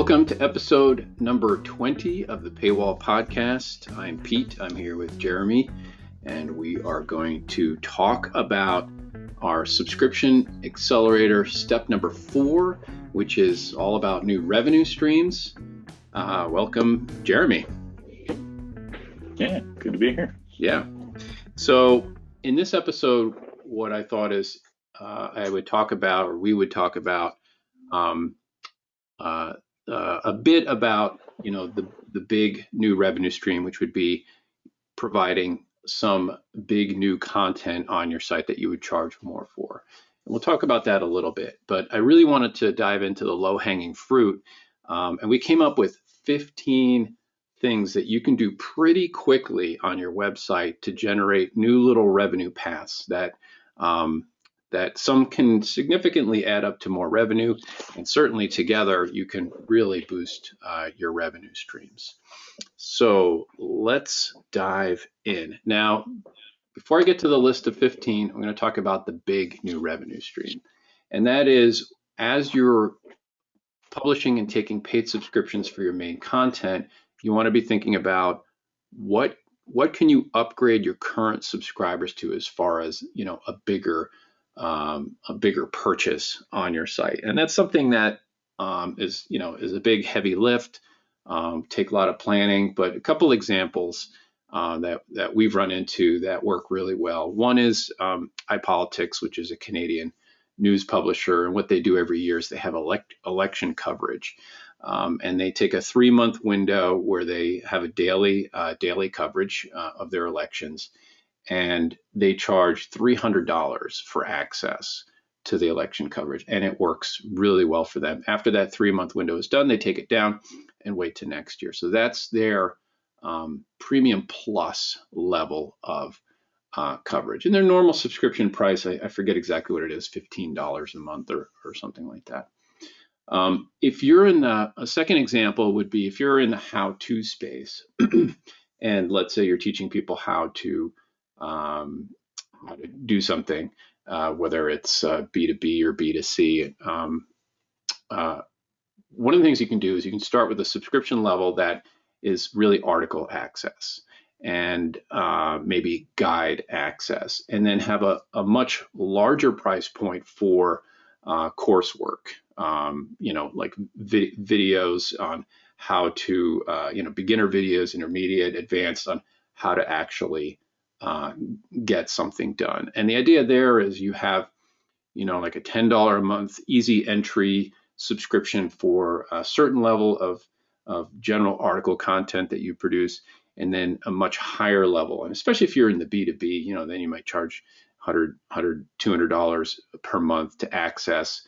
Welcome to episode number 20 of the Paywall Podcast. I'm Pete. I'm here with Jeremy, and we are going to talk about our subscription accelerator step number 4, which is all about new revenue streams. Welcome, Jeremy. Yeah, good to be here. Yeah. So in this episode, what I thought is I would talk about, or we would talk about, a bit about, the big new revenue stream, which would be providing some big new content on your site that you would charge more for. And we'll talk about that a little bit, but I really wanted to dive into the low-hanging fruit. And we came up with 15 things that you can do pretty quickly on your website to generate new little revenue paths that some can significantly add up to more revenue, and certainly together you can really boost your revenue streams. So let's dive in. Now, before I get to the list of 15, I'm going to talk about the big new revenue stream. And that is, as you're publishing and taking paid subscriptions for your main content, you want to be thinking about what can you upgrade your current subscribers to as far as, a bigger purchase on your site. And that's something that is a big heavy lift, take a lot of planning, but a couple examples that we've run into that work really well. One is iPolitics, which is a Canadian news publisher, and what they do every year is they have election coverage. And they take a 3-month window where they have a daily coverage of their elections, and they charge $300 for access to the election coverage, and it works really well for them. After that 3-month window is done, they take it down and wait to next year. So that's their premium plus level of coverage. And their normal subscription price, I forget exactly what it is, $15 a month or something like that. If you're in a second example would be if you're in the how-to space, and let's say you're teaching people how to do something, whether it's B2B or B2C. One of the things you can do is you can start with a subscription level that is really article access and maybe guide access, and then have a much larger price point for coursework, like videos on how to, beginner videos, intermediate, advanced, on how to actually get something done. And the idea there is you have, like a $10 a month easy entry subscription for a certain level of general article content that you produce, and then a much higher level. And especially if you're in the B2B, then you might charge $100, $200 per month to access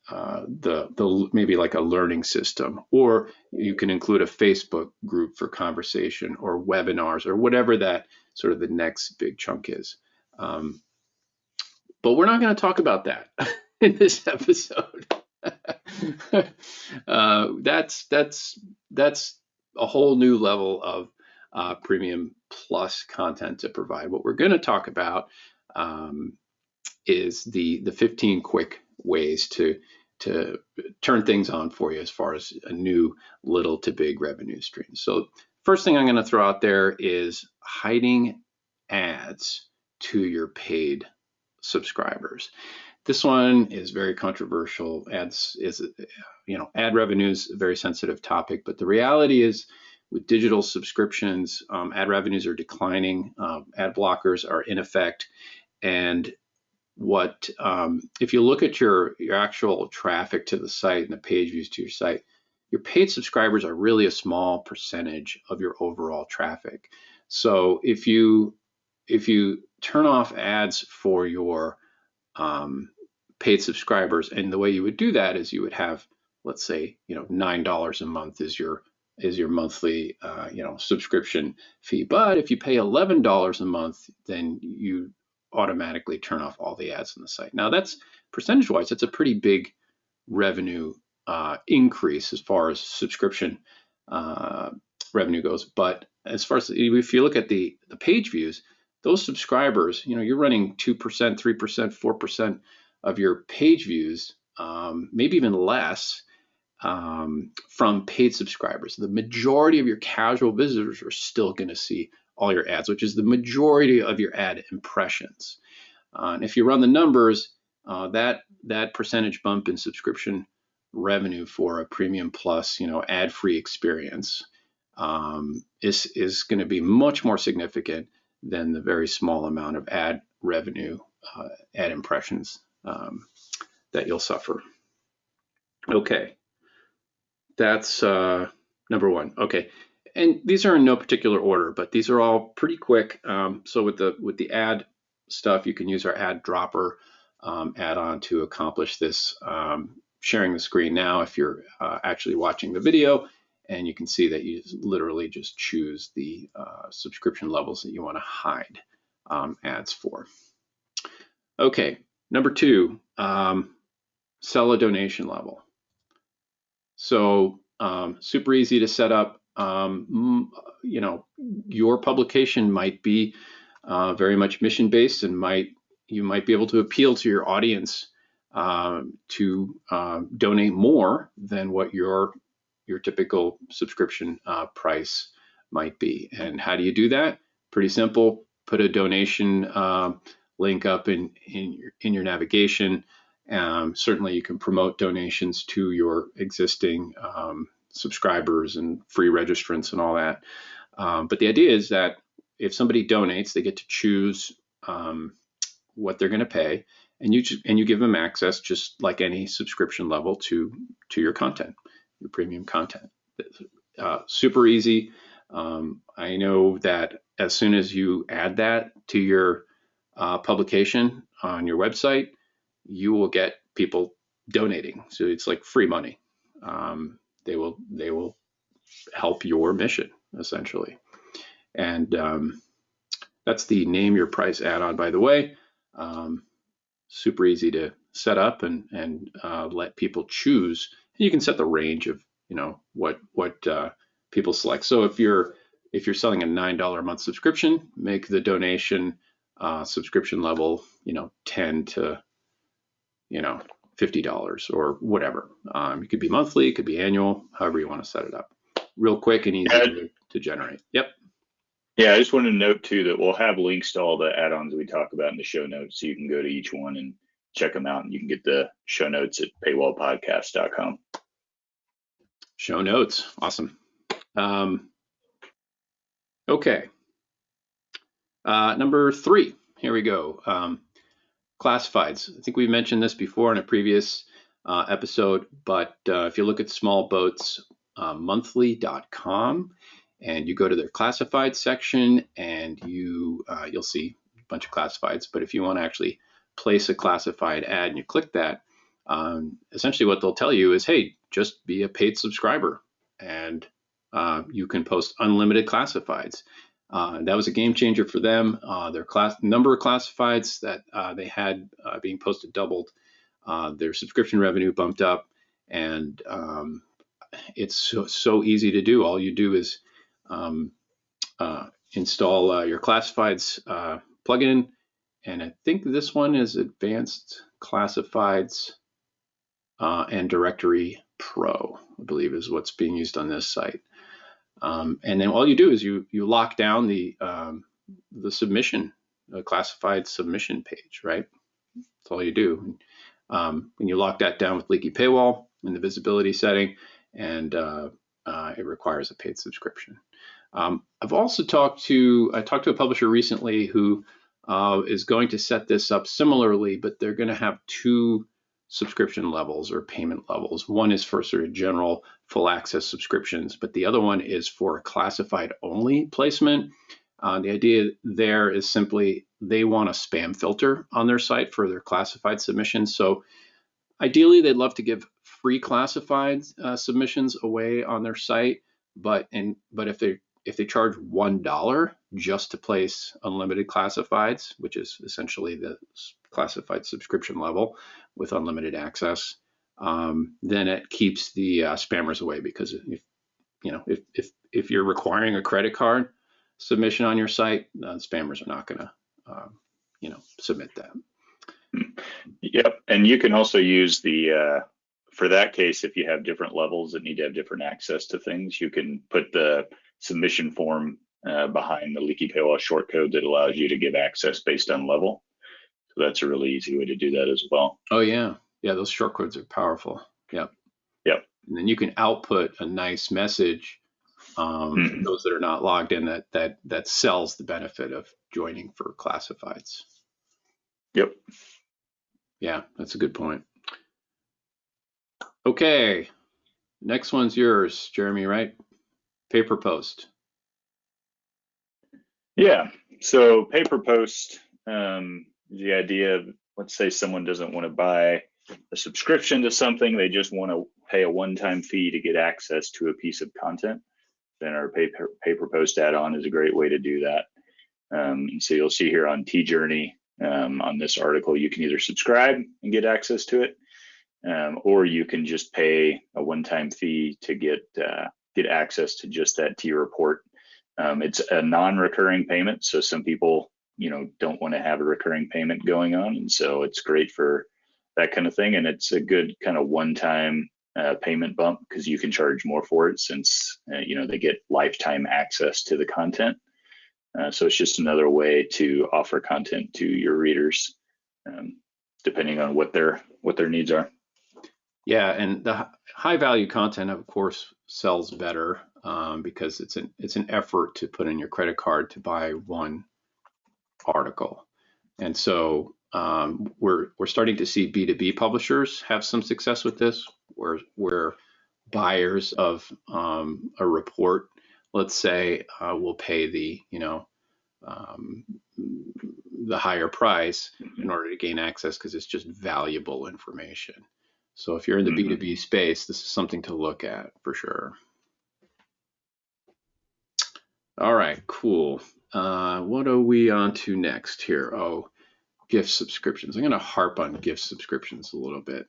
the maybe like a learning system, or you can include a Facebook group for conversation or webinars or whatever that sort of the next big chunk is. But we're not going to talk about that in this episode. That's a whole new level of premium plus content to provide. What we're going to talk about is the 15 quick ways to turn things on for you as far as a new little to big revenue stream. So first thing I'm going to throw out there is hiding ads to your paid subscribers. This one is very controversial. Ads is, ad revenue is a very sensitive topic, but the reality is with digital subscriptions, ad revenues are declining, ad blockers are in effect, and if you look at your actual traffic to the site and the page views to your site, your paid subscribers are really a small percentage of your overall traffic. So if you turn off ads for your paid subscribers, and the way you would do that is you would have, let's say, $9 a month is your monthly subscription fee. But if you pay $11 a month, then you automatically turn off all the ads on the site. Now that's percentage-wise, that's a pretty big revenue increase as far as subscription revenue goes. But as far as if you look at the page views, those subscribers, you're running 2%, 3%, 4% of your page views, maybe even less. from paid subscribers. The majority of your casual visitors are still going to see all your ads, which is the majority of your ad impressions. And if you run the numbers, that percentage bump in subscription revenue for a premium plus, ad-free experience is going to be much more significant than the very small amount of ad revenue, ad impressions that you'll suffer. Okay, that's number one. Okay, and these are in no particular order, but these are all pretty quick. So with the ad stuff, you can use our ad dropper add-on to accomplish this. Sharing the screen now if you're actually watching the video, and you can see that you literally just choose the subscription levels that you want to hide ads for. Okay, number two, sell a donation level. So super easy to set up. Your publication might be very much mission-based, and you might be able to appeal to your audience to donate more than what your typical subscription price might be. And how do you do that? Pretty simple. Put a donation link up in your navigation. Certainly, you can promote donations to your existing subscribers and free registrants and all that. But the idea is that if somebody donates, they get to choose what they're going to pay, and you give them access, just like any subscription level, to your content, your premium content. Super easy. I know that as soon as you add that to your publication on your website, you will get people donating. So it's like free money. They will help your mission, essentially. And that's the name your price add-on, by the way. Super easy to set up and let people choose. And you can set the range of what people select. So if you're selling a $9 a month subscription, make the donation subscription level $10 to $50 or whatever. It could be monthly, it could be annual, however you want to set it up. Real quick and easy to generate. Yep. Yeah, I just wanted to note too that we'll have links to all the add-ons we talk about in the show notes, so you can go to each one and check them out, and you can get the show notes at paywallpodcast.com. Show notes, awesome. Okay, number three, here we go. Classifieds. I think we mentioned this before in a previous episode, but if you look at smallboatsmonthly.com and you go to their classified section, and you'll see a bunch of classifieds. But if you want to actually place a classified ad and you click that, essentially what they'll tell you is, hey, just be a paid subscriber, and you can post unlimited classifieds. That was a game changer for them. Their number of classifieds that they had being posted doubled. Their subscription revenue bumped up, and it's so easy to do. All you do is install your classifieds plugin, and I think this one is Advanced Classifieds and Directory Pro, I believe, is what's being used on this site. And then all you do is you lock down the submission, the classified submission page, right? That's all you do. And you lock that down with leaky paywall in the visibility setting, and it requires a paid subscription. I've also talked to a publisher recently who is going to set this up similarly, but they're going to have two subscription levels or payment levels. One is for sort of general full access subscriptions, but the other one is for a classified only placement. The idea there is simply they want a spam filter on their site for their classified submissions. So ideally, they'd love to give free classified submissions away on their site, but if they charge $1 just to place unlimited classifieds, which is essentially the classified subscription level with unlimited access, then it keeps the spammers away. Because if you're requiring a credit card submission on your site, spammers are not going to submit that. Yep, and you can also use for that case, if you have different levels that need to have different access to things, you can put the submission form behind the leaky paywall shortcode that allows you to give access based on level. So that's a really easy way to do that as well. Oh yeah, yeah, those shortcodes are powerful. Yep. Yep. And then you can output a nice message for those that are not logged in that sells the benefit of joining for classifieds. Yep. Yeah, that's a good point. Okay, next one's yours, Jeremy, right? Paper post. Yeah. So paper post, the idea of, let's say someone doesn't want to buy a subscription to something, they just want to pay a one-time fee to get access to a piece of content. Then our paper post add-on is a great way to do that. And so you'll see here on T-Journey, on this article, you can either subscribe and get access to it, or you can just pay a one-time fee to get access to just that T report. It's a non-recurring payment, so some people, don't want to have a recurring payment going on, and so it's great for that kind of thing. And it's a good kind of one-time payment bump because you can charge more for it since they get lifetime access to the content. So it's just another way to offer content to your readers, depending on what their needs are. Yeah, and the high value content, of course, sells better because it's an effort to put in your credit card to buy one article. And so we're starting to see B2B publishers have some success with this, where buyers of a report, let's say, will pay the higher price in order to gain access because it's just valuable information. So if you're in the B2B space, this is something to look at for sure. All right, cool. What are we on to next here? Oh, gift subscriptions. I'm going to harp on gift subscriptions a little bit.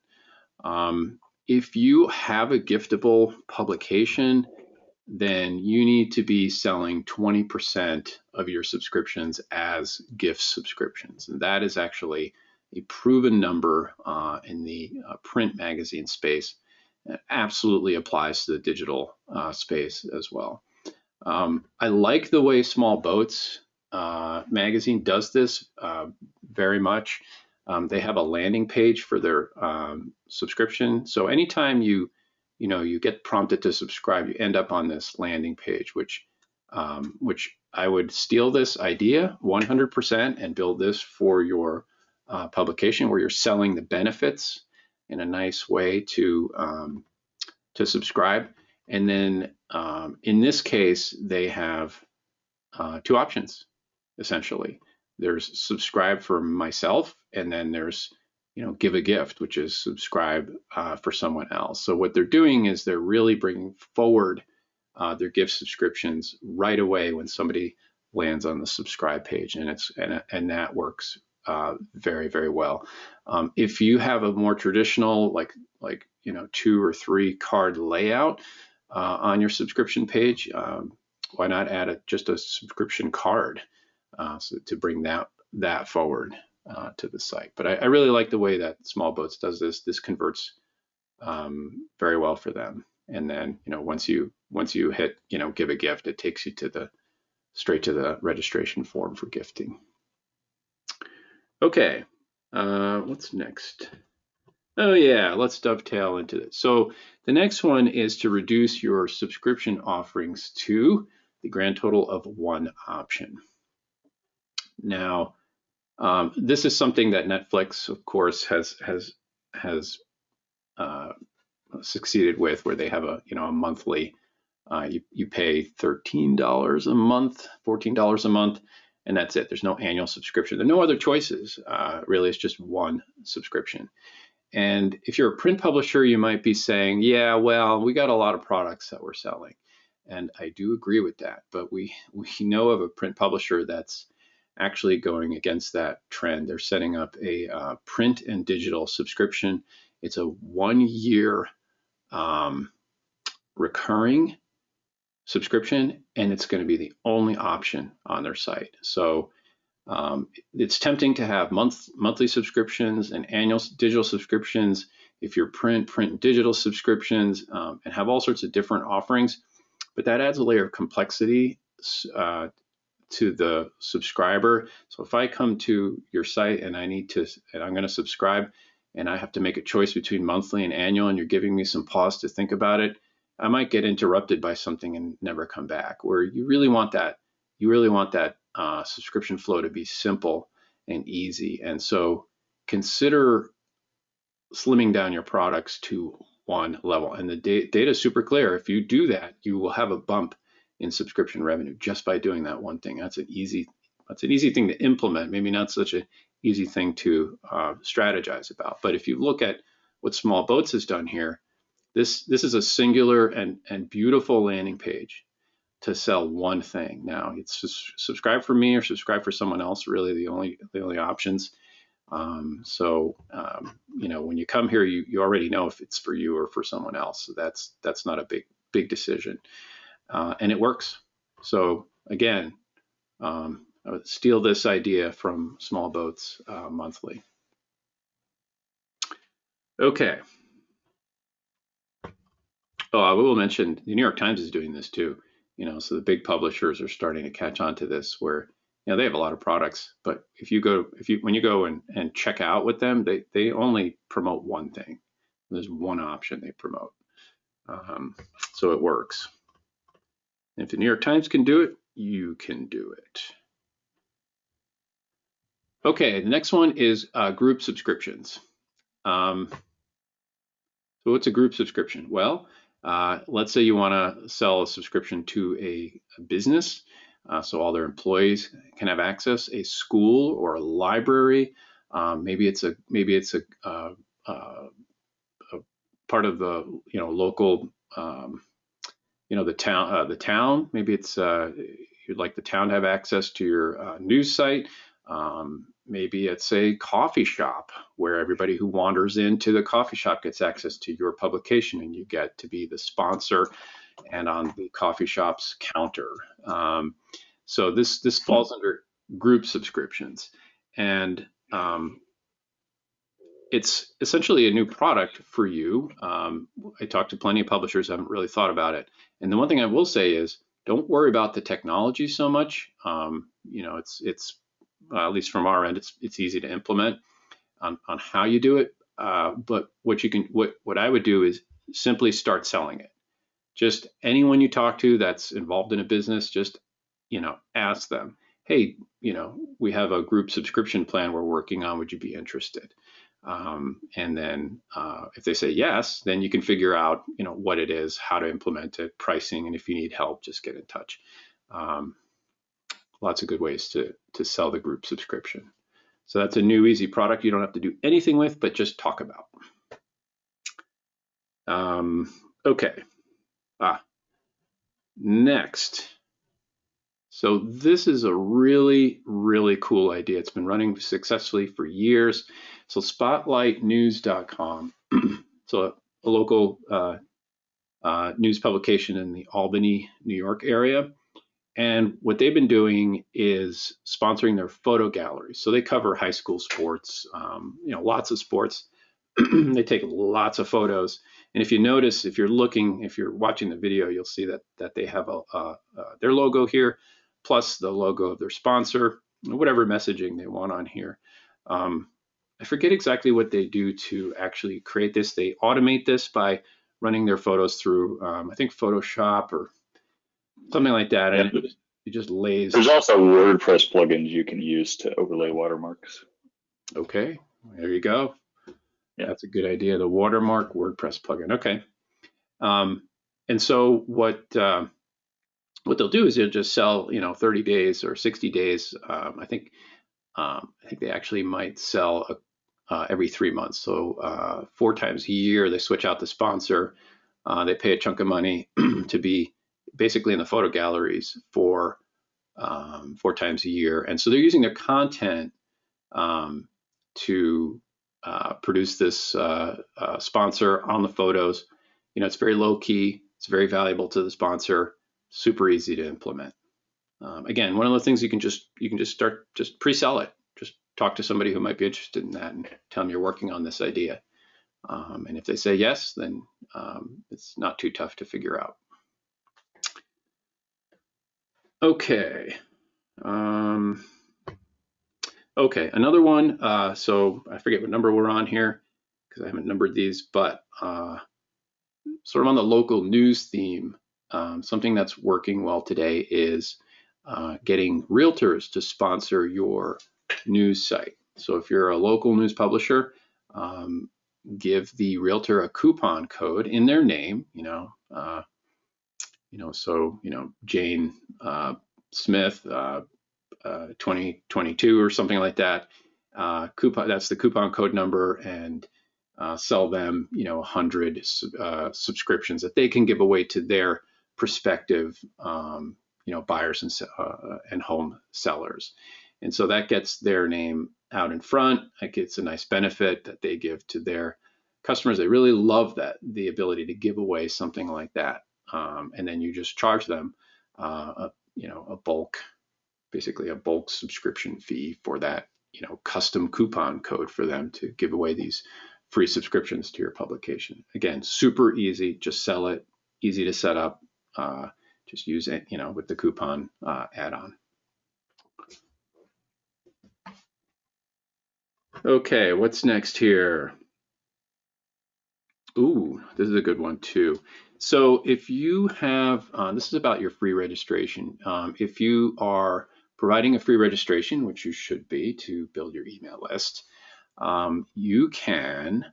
If you have a giftable publication, then you need to be selling 20% of your subscriptions as gift subscriptions. And that is actually a proven number in the print magazine space. It absolutely applies to the digital space as well. I like the way Small Boats magazine does this very much. They have a landing page for their subscription. So anytime you get prompted to subscribe, you end up on this landing page, which I would steal this idea 100% and build this for your publication where you're selling the benefits in a nice way to subscribe. And then in this case, they have two options, essentially. There's subscribe for myself, and then there's give a gift, which is subscribe for someone else. So what they're doing is they're really bringing forward their gift subscriptions right away when somebody lands on the subscribe page, and that works very, very well. If you have a more traditional like 2 or 3 card layout on your subscription page, why not add just a subscription card so to bring that forward to the site. But I really like the way that Small Boats does this. This converts very well for them. And then once you hit give a gift, it takes you straight to the registration form for gifting. Okay, what's next? Oh yeah, let's dovetail into it. So the next one is to reduce your subscription offerings to the grand total of one option. Now, this is something that Netflix, of course, has succeeded with, where they have a monthly. You pay $13 a month, $14 a month, and that's it. There's no annual subscription. There are no other choices. Really, it's just one subscription. And if you're a print publisher, you might be saying, yeah, well, we got a lot of products that we're selling. And I do agree with that. But we know of a print publisher that's actually going against that trend. They're setting up a print and digital subscription. It's a 1-year recurring subscription, and it's going to be the only option on their site. So it's tempting to have monthly subscriptions and annual digital subscriptions. if you're print and digital subscriptions, and have all sorts of different offerings. But that adds a layer of complexity to the subscriber. So if I come to your site and I'm going to subscribe, and I have to make a choice between monthly and annual, and you're giving me some pause to think about it, I might get interrupted by something and never come back. Where you really want that subscription flow to be simple and easy. And so consider slimming down your products to one level. And the data is super clear. If you do that, you will have a bump in subscription revenue just by doing that one thing. That's an easy thing to implement. Maybe not such an easy thing to strategize about. But if you look at what Small Boats has done here, this is a singular and beautiful landing page to sell one thing. Now, it's just subscribe for me or subscribe for someone else, really the only options. You know, when you come here, you already know if it's for you or for someone else. So that's not a big decision, and it works. So again, I would steal this idea from Small Boats Monthly. Okay. Oh, I will mention the New York Times is doing this too. You know, so the big publishers are starting to catch on to this, where they have a lot of products, but when you go and check out with them, they only promote one thing. There's one option they promote, so it works. If the New York Times can do it, you can do it. Okay, the next one is group subscriptions. So what's a group subscription? Well, let's say you want to sell a subscription to a business, so all their employees can have access. A school or a library, maybe it's a part of the local, the town. Maybe it's you'd like the town to have access to your news site. Maybe it's a coffee shop where everybody who wanders into the coffee shop gets access to your publication, and you get to be the sponsor and on the coffee shop's counter. So this falls under group subscriptions, and it's essentially a new product for you. I talked to plenty of publishers, haven't really thought about it. And the one thing I will say is, don't worry about the technology so much. It's at least from our end, it's easy to implement on how you do it. But what I would do is simply start selling it. Just anyone you talk to that's involved in a business, just ask them, hey, we have a group subscription plan we're working on. Would you be interested? And then if they say yes, then you can figure out what it is, how to implement it, pricing, and if you need help, just get in touch. Lots of good ways to sell the group subscription. So that's a new easy product you don't have to do anything with, but just talk about. Okay. Next. So this is a really, really cool idea. It's been running successfully for years. So spotlightnews.com. So a local news publication in the Albany, New York area. And what they've been doing is sponsoring their photo galleries. So they cover high school sports, lots of sports. They take lots of photos. And if you notice, if you're watching the video, you'll see that they have their logo here, plus the logo of their sponsor, whatever messaging they want on here. I forget exactly what they do to actually create this. They automate this by running their photos through, I think, Photoshop or something like that. And it just lays. There's also WordPress plugins you can use to overlay watermarks. Okay, there you go. Yeah. That's a good idea. The watermark WordPress plugin. Okay. And so what they'll do is they'll just sell, 30 days or 60 days. I think they actually might sell every 3 months. So 4 times a year, they switch out the sponsor. They pay a chunk of money to be basically in the photo galleries for 4 times a year. And so they're using their content to produce this sponsor on the photos. It's very low key. It's very valuable to the sponsor. Super easy to implement. Again, one of those things you can just start, just pre-sell it. Just talk to somebody who might be interested in that and tell them you're working on this idea. And if they say yes, then it's not too tough to figure out. Okay. Okay, another one. So I forget what number we're on here because I haven't numbered these, but sort of on the local news theme, something that's working well today is getting realtors to sponsor your news site. So if you're a local news publisher, give the realtor a coupon code in their name. So Jane Smith, 2022 or something like that. Coupon, that's the coupon code number, and sell them 100 subscriptions that they can give away to their prospective buyers and home sellers. And so that gets their name out in front. It gets a nice benefit that they give to their customers. They really love that, the ability to give away something like that. And then you just charge them basically a bulk subscription fee for that, custom coupon code for them to give away these free subscriptions to your publication. Again, super easy, just sell it, easy to set up, just use it, with the coupon add-on. Okay, what's next here? Ooh, this is a good one too. So if you have, this is about your free registration. If you are providing a free registration, which you should be to build your email list, you can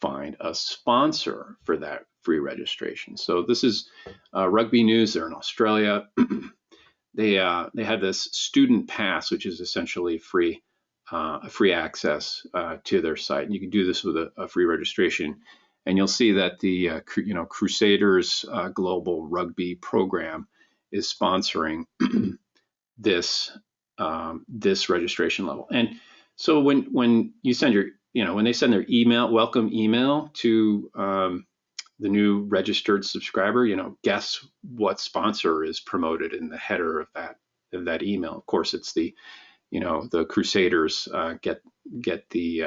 find a sponsor for that free registration. So this is Rugby News. They're in Australia. They have this student pass, which is essentially free access to their site. And you can do this with a free registration. And you'll see that the Crusaders Global Rugby Program is sponsoring this registration level. And so when you send when they send their welcome email to the new registered subscriber, guess what sponsor is promoted in the header of that email. Of course, it's the Crusaders get the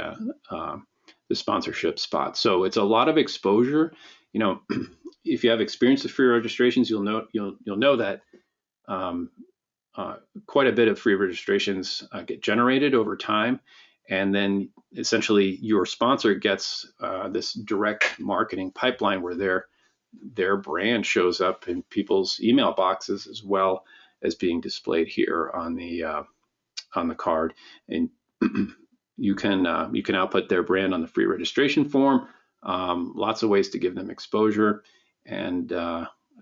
sponsorship spot. So it's a lot of exposure. If you have experience with free registrations, you'll know that quite a bit of free registrations get generated over time, and then essentially your sponsor gets this direct marketing pipeline where their brand shows up in people's email boxes as well as being displayed here on the card, and you can output their brand on the free registration form. Lots of ways to give them exposure, and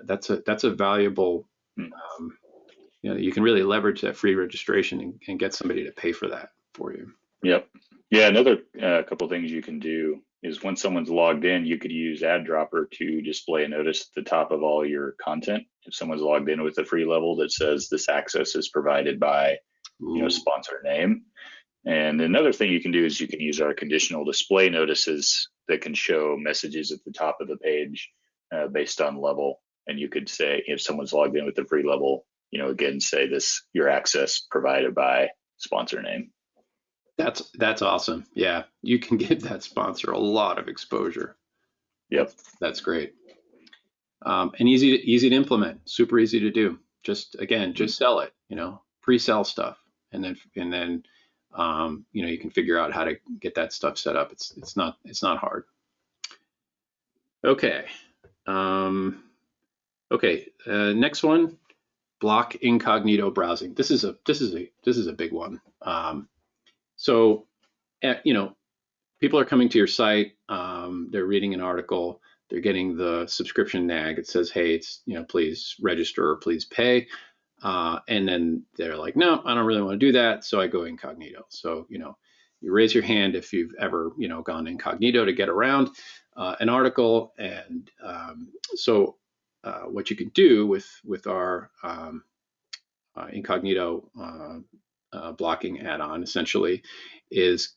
that's a valuable. You can really leverage that free registration and get somebody to pay for that for you. Yep. Yeah. Another couple of things you can do is when someone's logged in, you could use AdDropper to display a notice at the top of all your content. If someone's logged in with a free level that says this access is provided by, sponsor name. And another thing you can do is you can use our conditional display notices that can show messages at the top of the page based on level. And you could say, if someone's logged in with the free level, again, say this, your access provided by sponsor name. That's awesome. Yeah, you can give that sponsor a lot of exposure. Yep. That's great. And easy to implement, super easy to do. Just sell it, pre-sell stuff. And then you can figure out how to get that stuff set up. It's not hard. Okay. Next one, block incognito browsing. This is a big one. So people are coming to your site. They're reading an article. They're getting the subscription nag. It says, hey, it's please register or please pay. And then they're like, no, I don't really want to do that. So I go incognito. So, you raise your hand if you've ever, gone incognito to get around an article. And so what you can do with our incognito blocking add-on essentially is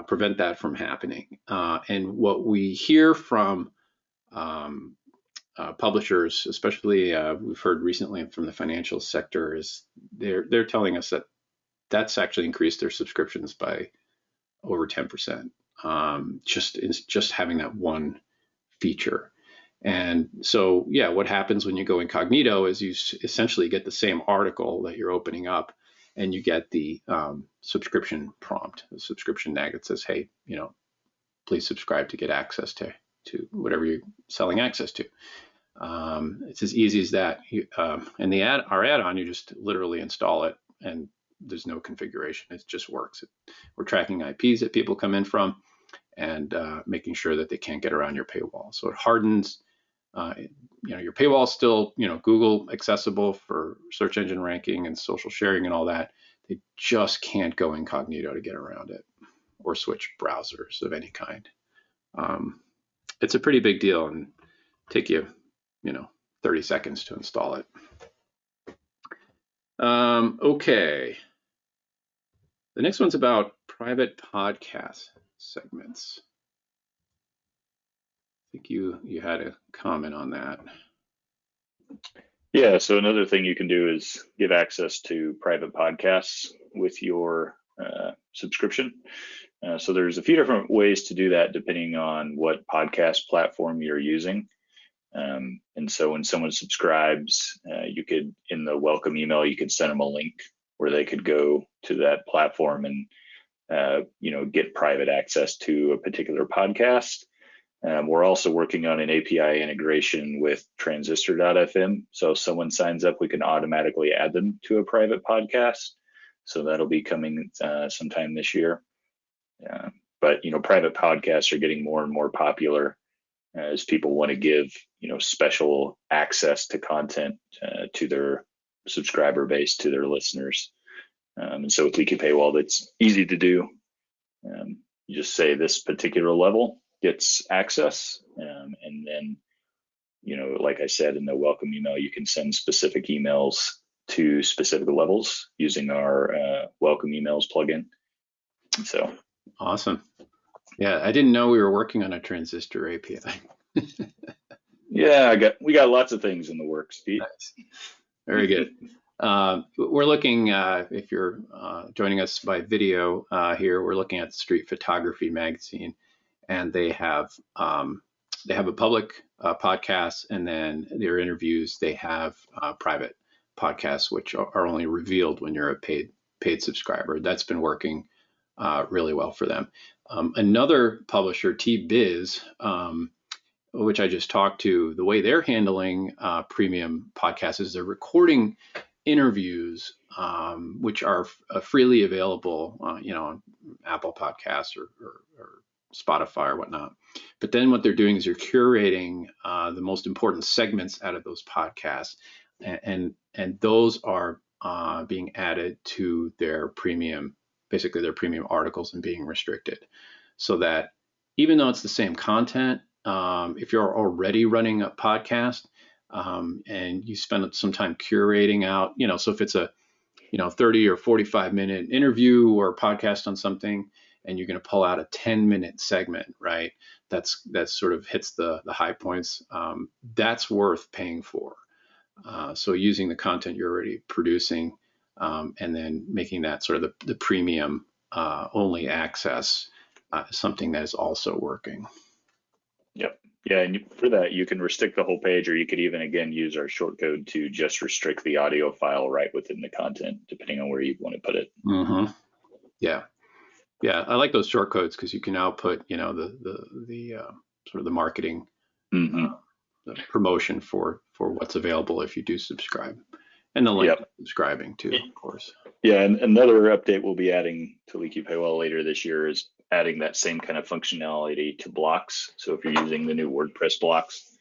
prevent that from happening. And what we hear from publishers, especially we've heard recently from the financial sector, is they're telling us that that's actually increased their subscriptions by over 10%. just having that one feature. And so, yeah, what happens when you go incognito is you essentially get the same article that you're opening up, and you get the subscription prompt, the subscription nag that says, hey, please subscribe to get access to whatever you're selling access to. It's as easy as that. And our add-on, you just literally install it, and there's no configuration. It just works. We're tracking IPs that people come in from, and making sure that they can't get around your paywall. So it hardens. Your paywall is still, Google accessible for search engine ranking and social sharing and all that. They just can't go incognito to get around it or switch browsers of any kind. It's a pretty big deal and take you, 30 seconds to install it. Okay. The next one's about private podcast segments. I think you had a comment on that. Yeah, so another thing you can do is give access to private podcasts with your subscription. So there's a few different ways to do that depending on what podcast platform you're using. And so when someone subscribes, you could, in the welcome email, you could send them a link where they could go to that platform and get private access to a particular podcast. We're also working on an API integration with transistor.fm. So if someone signs up, we can automatically add them to a private podcast. So that'll be coming sometime this year. But private podcasts are getting more and more popular as people want to give special access to content to their subscriber base, to their listeners. And so with Leaky Paywall, that's easy to do. You just say this particular level gets access, and then like I said in the welcome email, you can send specific emails to specific levels using our welcome emails plugin. So awesome. Yeah, I didn't know we were working on a transistor API. Yeah, we got lots of things in the works, Pete. Nice. Very good. We're looking, if you're joining us by video here, we're looking at Street Photography Magazine, and they have a public podcast, and then their interviews, they have private podcasts, which are only revealed when you're a paid subscriber. That's been working really well for them. Another publisher, T-Biz, which I just talked to, the way they're handling premium podcasts is they're recording interviews, which are freely available, on Apple Podcasts or Spotify or whatnot. But then what they're doing is they're curating the most important segments out of those podcasts, and those are being added to their premium, basically their premium articles, and being restricted, so that even though it's the same content, if you're already running a podcast and you spend some time curating out, so if it's a 30 or 45 minute interview or podcast on something, and you're going to pull out a 10-minute segment, right? That sort of hits the high points. That's worth paying for. So using the content you're already producing, and then making that sort of the premium only access, something that is also working. Yep. Yeah, and for that, you can restrict the whole page, or you could even, again, use our shortcode to just restrict the audio file right within the content, depending on where you want to put it. Mm-hmm. Yeah. Yeah, I like those shortcodes because you can output, the sort of the marketing, the promotion for what's available if you do subscribe, and the link to subscribing too, of course. Yeah, and another update we'll be adding to Leaky Paywall later this year is adding that same kind of functionality to blocks. So if you're using the new WordPress blocks,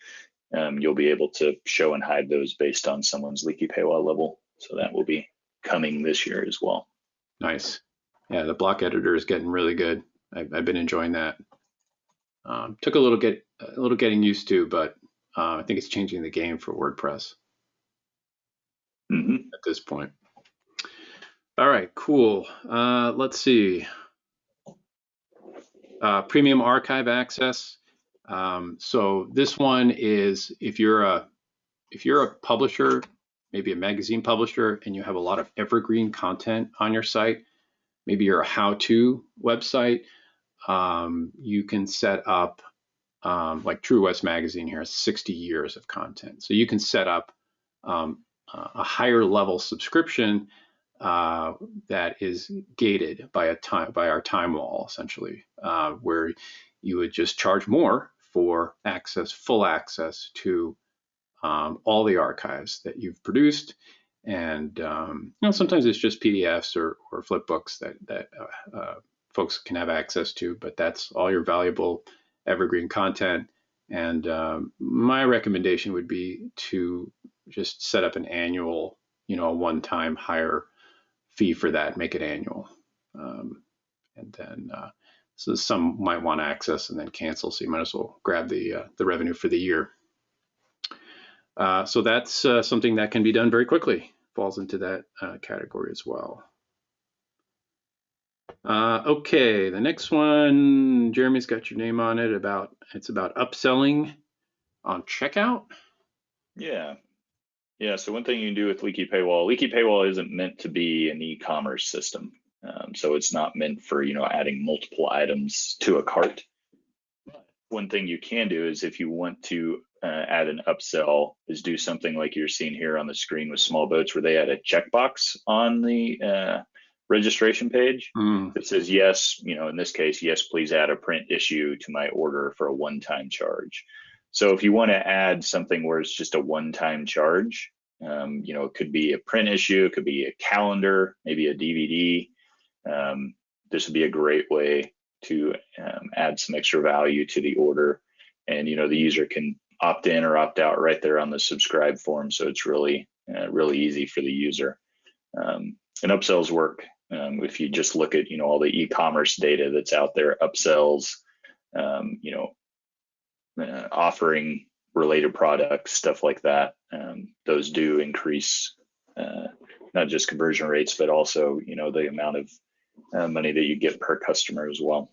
you'll be able to show and hide those based on someone's Leaky Paywall level. So that will be coming this year as well. Nice. Yeah, the block editor is getting really good. I've been enjoying that. Took a little getting used to, but I think it's changing the game for WordPress at this point. All right, cool. Let's see. Premium archive access. So this one is if you're a publisher, maybe a magazine publisher, and you have a lot of evergreen content on your site. Maybe you're a how-to website. you can set up, like True West Magazine here has 60 years of content. So you can set up a higher level subscription that is gated by our time wall, essentially, where you would just charge more for full access to all the archives that you've produced. And sometimes it's just PDFs or flip books that folks can have access to, but that's all your valuable evergreen content. And my recommendation would be to just set up an annual, a one-time higher fee for that, make it annual. And then so some might want access and then cancel, so you might as well grab the revenue for the year. So that's something that can be done very quickly. Falls into that category as well. Okay, the next one, Jeremy's got your name on it. It's about upselling on checkout. Yeah. So one thing you can do with Leaky Paywall isn't meant to be an e-commerce system. So it's not meant for adding multiple items to a cart. One thing you can do is, if you want to add an upsell, is do something like you're seeing here on the screen with Small Boats, where they add a checkbox on the registration page that says yes, in this case, yes, please add a print issue to my order for a one-time charge. So if you want to add something where it's just a one-time charge, it could be a print issue, it could be a calendar, maybe a DVD. This would be a great way to add some extra value to the order, and the user can opt in or opt out right there on the subscribe form. So it's really easy for the user. And upsells work. If you just look at all the e-commerce data that's out there, upsells, offering related products, stuff like that, those do increase not just conversion rates, but also the amount of money that you get per customer as well.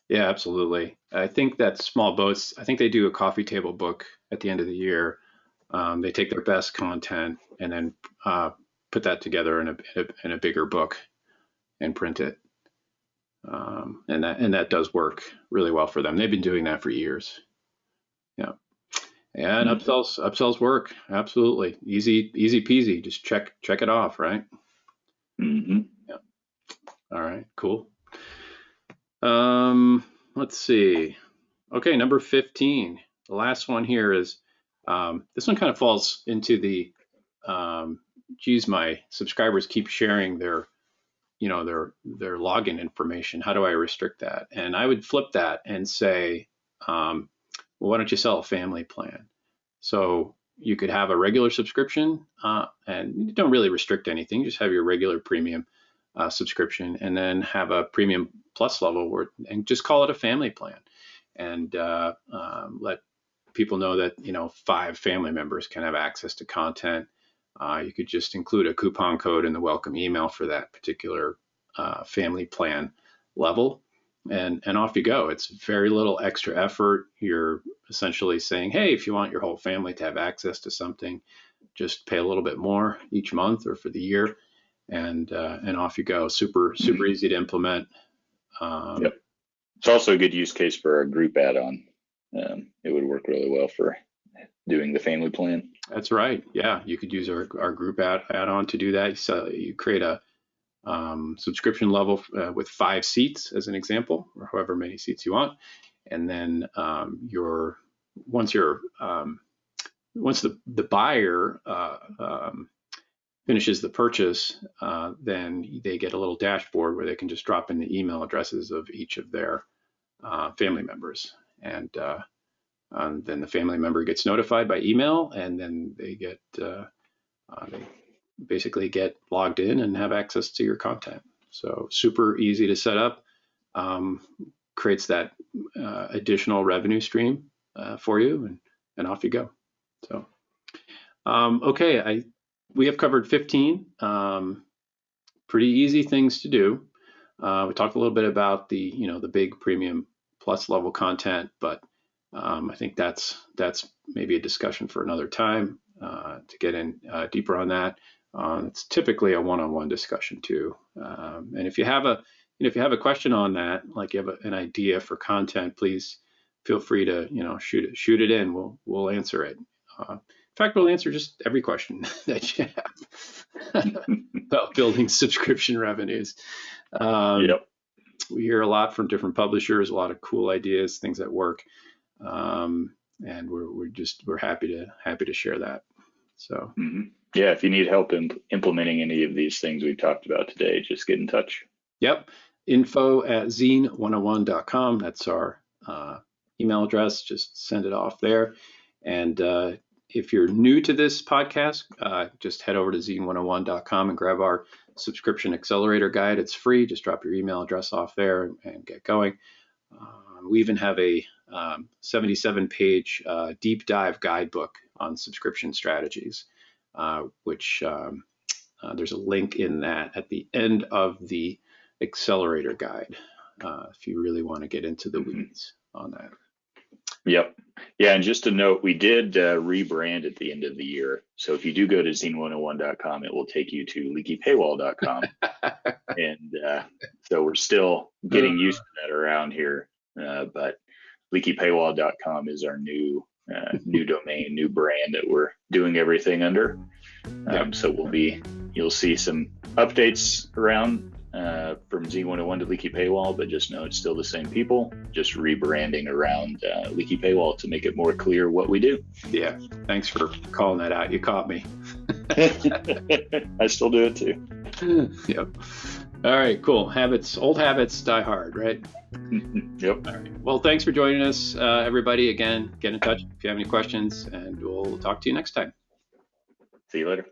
Yeah, absolutely. I think that Small Boats, I think they do a coffee table book at the end of the year. They take their best content and then put that together in a bigger book and print it. And that does work really well for them. They've been doing that for years. Yeah. And upsells work. Absolutely. Easy peasy. Just check it off, right? Mm-hmm. Yeah. All right, cool. Let's see. Okay, number 15. The last one here is, this one kind of falls into the, geez, my subscribers keep sharing their login information. How do I restrict that? And I would flip that and say, well, why don't you sell a family plan? So you could have a regular subscription, and you don't really restrict anything. Just have your regular premium subscription, and then have a premium plus level and just call it a family plan, and let people know that 5 family members can have access to content. You could just include a coupon code in the welcome email for that particular family plan level, and off you go. It's very little extra effort. You're essentially saying, hey, if you want your whole family to have access to something, just pay a little bit more each month or for the year, and off you go. Super easy to implement. Yep. It's also a good use case for a group add-on. It would work really well for doing the family plan. That's right. Yeah, you could use our group add-on to do that. So you create a subscription level with 5 seats as an example, or however many seats you want, and then once the buyer finishes the purchase, then they get a little dashboard where they can just drop in the email addresses of each of their family members, and then the family member gets notified by email, and then they basically get logged in and have access to your content. So super easy to set up, creates that additional revenue stream for you, and off you go. So okay, we have covered 15 pretty easy things to do. We talked a little bit about the big premium plus level content, but I think that's maybe a discussion for another time to get in deeper on that. It's typically a one-on-one discussion too. And if you have if you have a question on that, like you have an idea for content, please feel free to shoot it in. We'll answer it. In fact, we'll answer just every question that you have about building subscription revenues. Yep. We hear a lot from different publishers, a lot of cool ideas, things that work, and we're happy to share that. So yeah, if you need help implementing any of these things we've talked about today, just get in touch. Yep, info@zine101.com. That's our email address. Just send it off there. And if you're new to this podcast, just head over to zine101.com and grab our subscription accelerator guide. It's free. Just drop your email address off there and get going. We even have a 77-page deep dive guidebook on subscription strategies, which there's a link in that at the end of the accelerator guide, if you really want to get into the weeds on that. Yep. Yeah, and just a note, we did rebrand at the end of the year. So if you do go to zine101.com, it will take you to leakypaywall.com. And so we're still getting used to that around here. But leakypaywall.com is our new domain, new brand that we're doing everything under. So you'll see some updates around from Zine101 to Leaky Paywall, but just know it's still the same people, just rebranding around Leaky Paywall to make it more clear what we do. Yeah, thanks for calling that out. You caught me. I still do it too. Yep. All right, cool. Old habits die hard, right? Yep. All right. Well, thanks for joining us, everybody. Again, get in touch if you have any questions, and we'll talk to you next time. See you later.